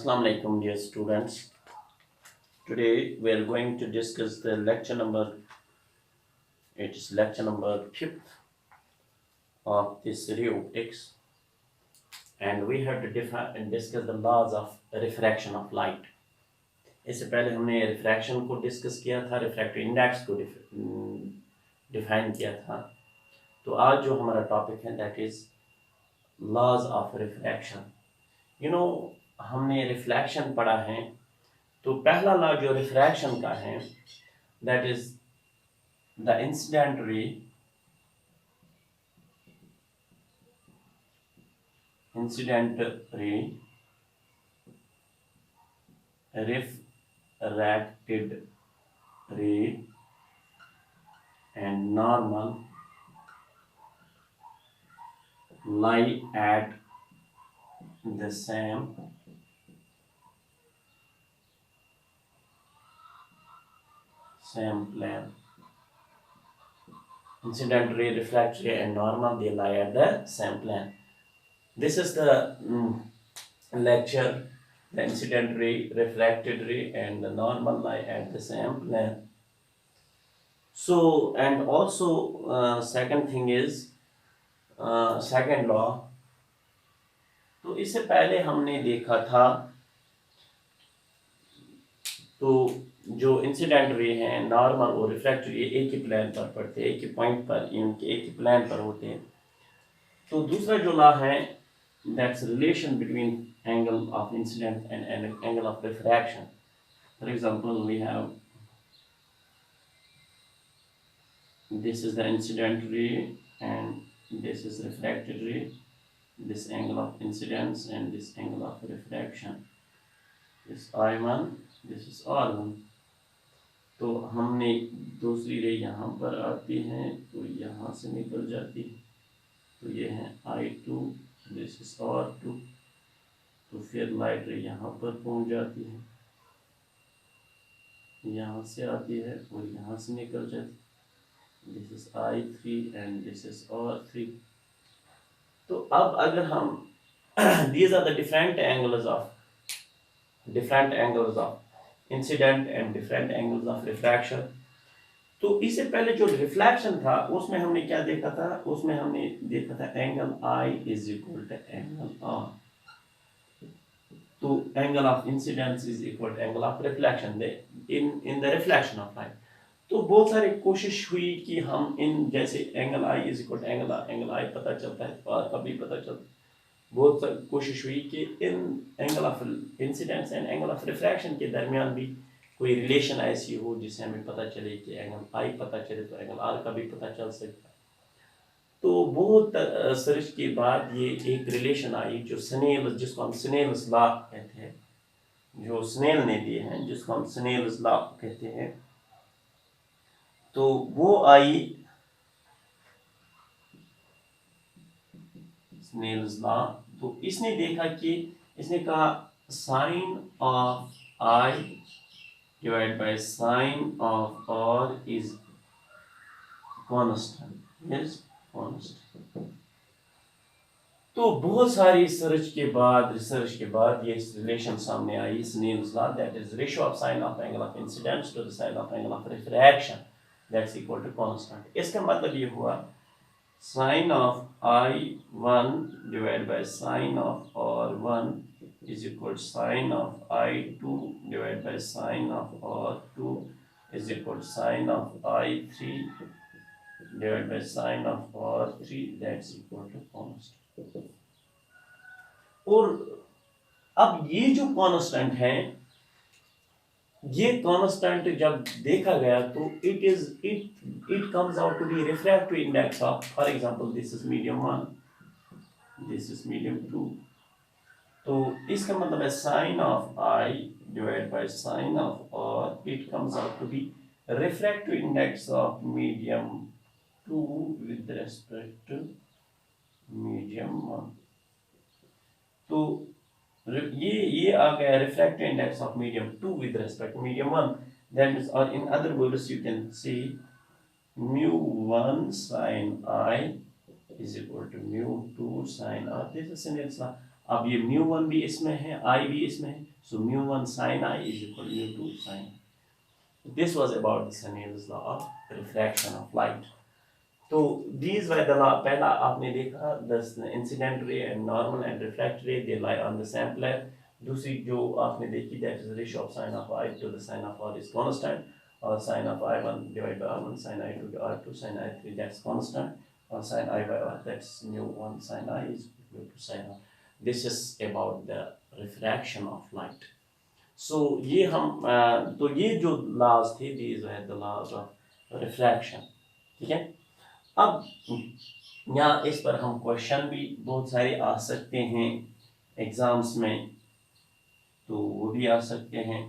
Assalamu alaikum, dear students. Today we are going to discuss the lecture number. It is lecture number 5th of this ray optics, and we have to define and discuss the laws of refraction of light. इससे पहले हमने refraction को discuss किया था, refractive index को define किया था. तो आज जो हमारा टॉपिक है that is laws of refraction. हमने रिफ्लेक्शन पढ़ा है. तो पहला लॉ जो रिफ्रैक्शन का है that is the incident ray refracted ray and normal lie at the same plane. Incident ray, refracted ray and normal, they lie at the same plane. This is the lecture. The incident ray, refracted ray and the normal lie at the same plane. So, and also second thing is second law. तो इससे पहले हमने देखा था तो जो incident ray हैं normal और रिफ्रैक्टेड रे एक ही प्लेन पर पड़ते हैं, एक ही पॉइंट पर, इनके एक ही प्लेन पर होते हैं. तो दूसरा जो लॉ है that's relation between angle of incidence and angle of refraction. For example we have this is the incident ray and this is refracted ray. This angle of incidence and this angle of refraction. This I1, this is R1. तो हमने दूसरी रे यहाँ पर आती है तो यहाँ से निकल जाती है. तो ये है I2, this is R2. तो फिर लाइट रे यहाँ पर पहुँच जाती है, यहाँ से आती है और यहाँ से निकल जाती है. This is I3 and this is R3. तो अब अगर हम these are the different angles of incident and different angles of refraction. तो इससे पहले जो रिफ्लेक्शन था उसमें हमने क्या देखा था, उसमें हमने देखा था angle I is equal to angle R. तो angle of incidence is equal to angle of reflection in the reflection of light. तो बहुत सारी कोशिश हुई कि हम इन जैसे angle I is equal angle I पता चलता है और कभी पता चलता है. बहुत सारी कोशिश हुई कि इन angle of incidence and angle of refraction के दरमियान भी कोई रिलेशन ऐसी हो जिससे हमें पता चले कि एंगल आई पता चले तो एंगल आर का भी पता चल सकता है. तो बहुत सर्च के बाद ये एक रिलेशन आई जो जिसको हम स्नेल्स लॉ कहते हैं, जो स्नेल ने दिए हैं, जिसको हम स्नेल्स लॉ कहते हैं. तो वो आई स्नेल्स लॉ. तो इसने देखा कि इसने कहा sine of I divide by sine of R is constant. तो बहुत सारी रिसर्च के बाद ये रिलेशन सामने आई Snell's law that is ratio of sine of angle of incidence to the sine of angle of refraction that's equal to constant. इसका मतलब ये हुआ sin of I1 divided by sin of R1 is equal to sin of I2 divided by sin of R2 is equal to sin of I3 divided by sin of R3 that's equal to constant. और अब ये जो constant है, ये constant जब देखा गया तो it comes out to be refractive index of, for example this is medium 1, this is medium 2. तो इसका मतलब है sine of I divide by sine of R, it comes out to be refractive index of medium 2 with respect to medium 1. तो ये आ गया refractive index of medium 2 with respect to medium 1. That means, और in other words you can see mu1 sin I is equal to mu2 sin R. This is simple. अब ये mu1 भी इसमें है, I भी इसमें है, So mu1 sin I is equal to mu2 sin. This was about the Snell's law of refraction of light. तो these were the law. पहला आपने देखा the incident ray and normal and refracted ray they lie on the same plane. दूसरी जो आपने देखी that is the ratio of sin of I to the sin of R is constant, or sin of I1 divided by R1 sin I2 to R2 sin I3 that's constant, or sin I by R that's mu1 sin I is equal to sin R. This is about the refraction of light. So ये हम तो ये जो laws थे these were the laws of refraction. ठीक है. अब यहाँ इस पर हम क्वेश्चन भी बहुत सारे आ सकते हैं एग्जाम्स में, तो वो भी आ सकते हैं.